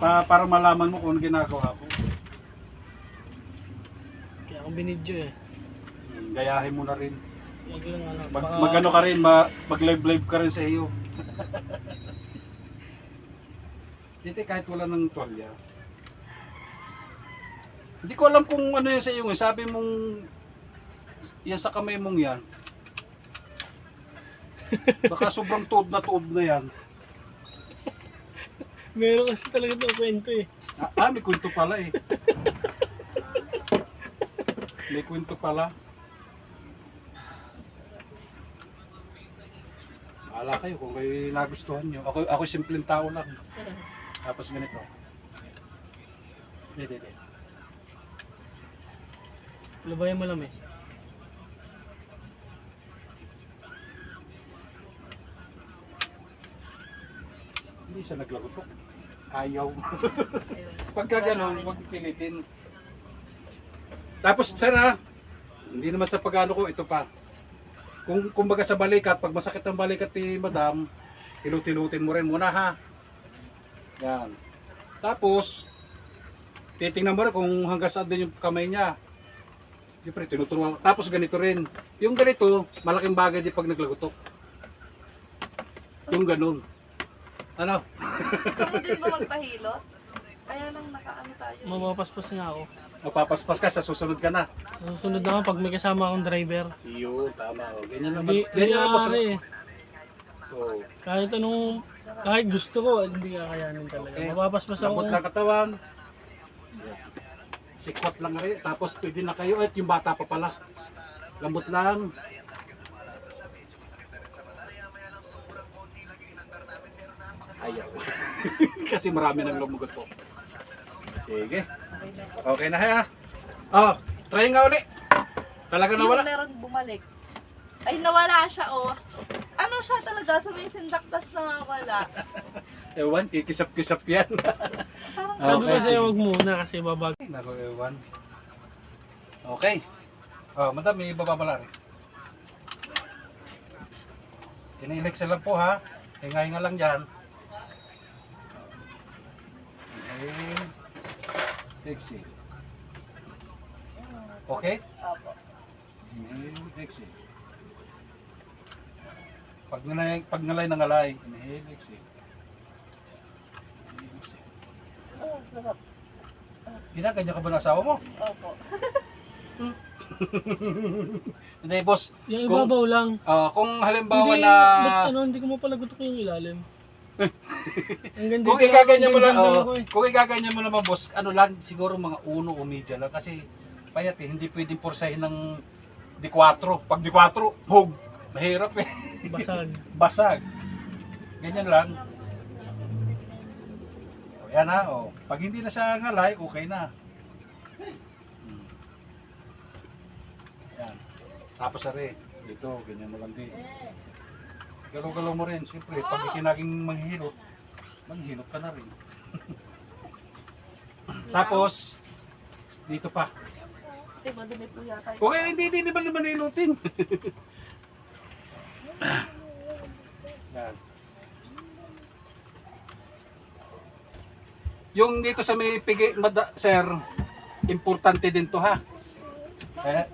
Para malaman mo kung ano ginagawa ko. Kaya akong binidyo eh. Gayahin mo na rin. Wag lang ano. Mag-ano ka rin, mag-live ka rin sa iyo. Dito kahit wala ng tuwalya. Hindi ko alam kung ano yun sa iyo. Sabi mong yan sa kamay mong yan. Baka sobrang tuod na yan. Meron kasi talaga ito kwento eh. May kwento pala eh. May kwento pala. Bahala kayo kung kayo nagustuhan nyo. Ako simpleng tao lang. Tapos ganito. Hindi. Labayan mo lang eh. Hindi siya naglagotok. Ayaw. Pagka ganun, huwag pilitin. Tapos sana, hindi naman sa pag-ano ko, ito pa. Kung kumbaga sa balikat, pag masakit ang balikat ni madam, tilutin mo rin muna ha. Yan. Tapos, titingnan mo rin kung hanggang saan din yung kamay niya. Siyempre, tinuturuan. Tapos ganito rin. Yung ganito, malaking bagay din pag naglagotok. Yung ganun. Ano? Gusto mo din ba magpahilot? Kaya lang nakaano tayo. Mapapaspas nga ako. Magpapaspas ka, sa susunod ka na. Sa susunod naman pag may kasama akong driver. Iyo, tama. O, ganyan naman. Hindi Ganyan naman. maaari eh. So, Kahit gusto ko, hindi kakayanin talaga. Okay. Mapapaspas ako. lambot ng katawan. Sikwat lang rin. Tapos pwede na kayo. At yung bata pa pala. Lambot lang. Ayaw. Kasi marami nang lumugot po. Sige. Okay na ha. Oh, try nga uli. Talaga Yung nawala. meron bumalik. Ay, nawala siya, oh. Ano siya talaga? Sa may sindaktas na wala. Ewan, kikisap-kisap yan. Parang Sabi Okay, ko sa'yo, sige. wag muna kasi babag. Nako, ewan. Okay. Oh, madam, may bababala rin. Ini-elex lang po ha. Hinga-hinga lang dyan. Okay. Exit. Okay? Opo. Inhale, exhale. Pag ngalay na ngalay, inhale, exhale. Inhale, exhale. Oh, sarap. Ginaganyan ka ba ng asawa mo? Opo. Hindi, boss. Yung Kung- ibabaw lang. Kung halimbawa Hindi, na... ba't ano, hindi ko mapalagutok yung ilalim. Hanggang Kung dito igaganyan mo lang, hanggang ako eh. kung igaganyan mo naman, boss, ano lang, siguro mga 1 o media lang. Kasi, payat eh, hindi pwedeng porsahin ng D4. Pag D4, hug, mahirap eh. Basag. Basag. Ganyan lang. O, yan ha, o. Pag hindi na siya ngalay, okay na. Yan. Tapos are, dito, ganyan mo lang din. Galaw-galaw mo rin. Siyempre, pag ikinaging manghilot ka na rin. Tapos, dito pa. Di ba, dumi po yata. Okay, hindi ba naman hilutin? Yan. Yung dito sa may pigi, sir, importante din to ha.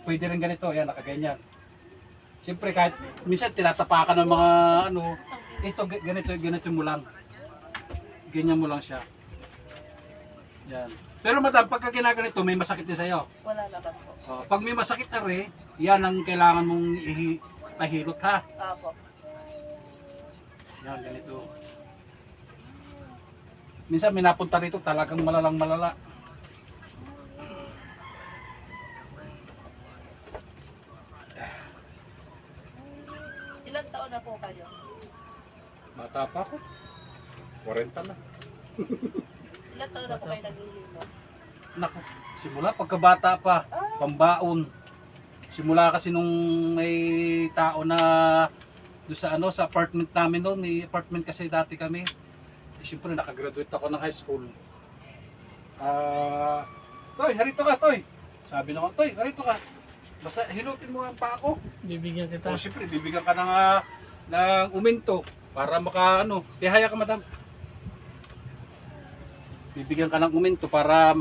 Pwede rin ganito, yan, nakaganyan. Siyempre kahit minsan tinatapakan ng mga ano, ito ganito mo lang. Ganyan mo lang siya. Yan. Pero madam, pagka ginaganito, may masakit din sa'yo. Wala naman po. Pag may masakit na rin, yan ang kailangan mong pahilot ha. Opo. Yan, ganito. Minsan may napunta rito talagang malalang malala. Ilang taon na po kayo? Bata pa ako. 40 na. Ilang taon na po kayo naglilimo? Naku, simula pagkabata pa, pambaon. Simula kasi nung may tao na doon sa ano, sa apartment namin noon, may apartment kasi dati kami. Siyempre nakagraduate ako ng high school. Toy, harito ka, Toy. Sabi naman, Toy, harito ka. Basta hilutin mo ang paa ko. Bibigyan kita. O siyempre, bibigyan ka ng uminto para maka ano. Ihaya ka, madam. Bibigyan ka ng uminto para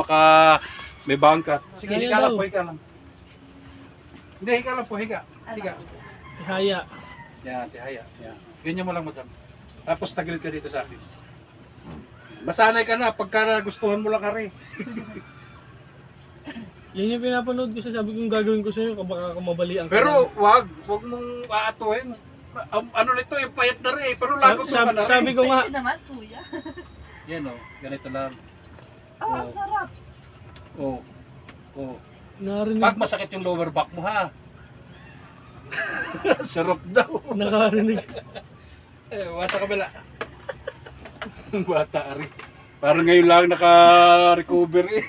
may baon ka. Sige, Kaya higa lang daw. po, higa lang. Hindi, higa lang po, higa. Higa. Ihaya. Yan, tihaya. Yan. Ganyan mo lang, madam. Tapos tagilid ka dito sa akin. Masanay ka na, pagka gustuhan mo lang ka rin. Yan yung pinapanood ko sa sabi kong gagawin ko sa'yo baka kumabalian ka. Pero wag mong aatuhin. Ano nito, yung payat na rin eh. Pero lagot mo ka na rin. sabi ko nga, Pwede naman, kuya. Yan o, ganito lang. Ang sarap. Oh. Oh. narinig, Pag masakit yung lower back mo ha. Sarap daw. nakarinig. Wasa kabila. Bata ari. Parang ngayon lang naka-recover eh.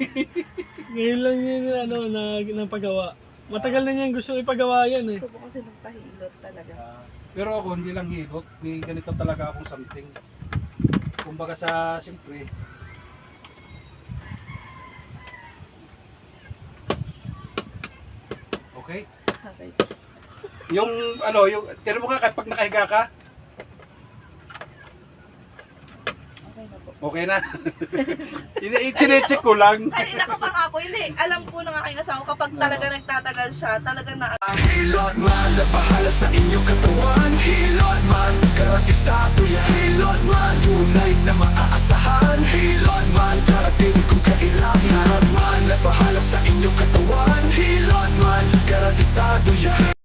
Ngayon lang yun napagawa. Matagal na niyang gusto ipagawa yan eh. Gusto ko kasi ng pahilot talaga. Pero ako hindi lang hilot. May ganito talaga akong something. Kumbaga sa siyempre. Okay? Okay. Yung tira mo ka kahit pag nakahiga ka, Okay na po. okay na. Chine-check ko lang. Kanina ko pa nga ako, hindi. Alam po ng aking asawa kapag talaga nagtatagal siya, talaga na Hilot man, nabahala sa inyong katawan. Hilot man, karatisado yan. Hilot man, tunay na maaasahan. Hilot man, karating kung kailangan. Hilot man, nabahala sa inyong katawan. Hilot man, karatisado yan.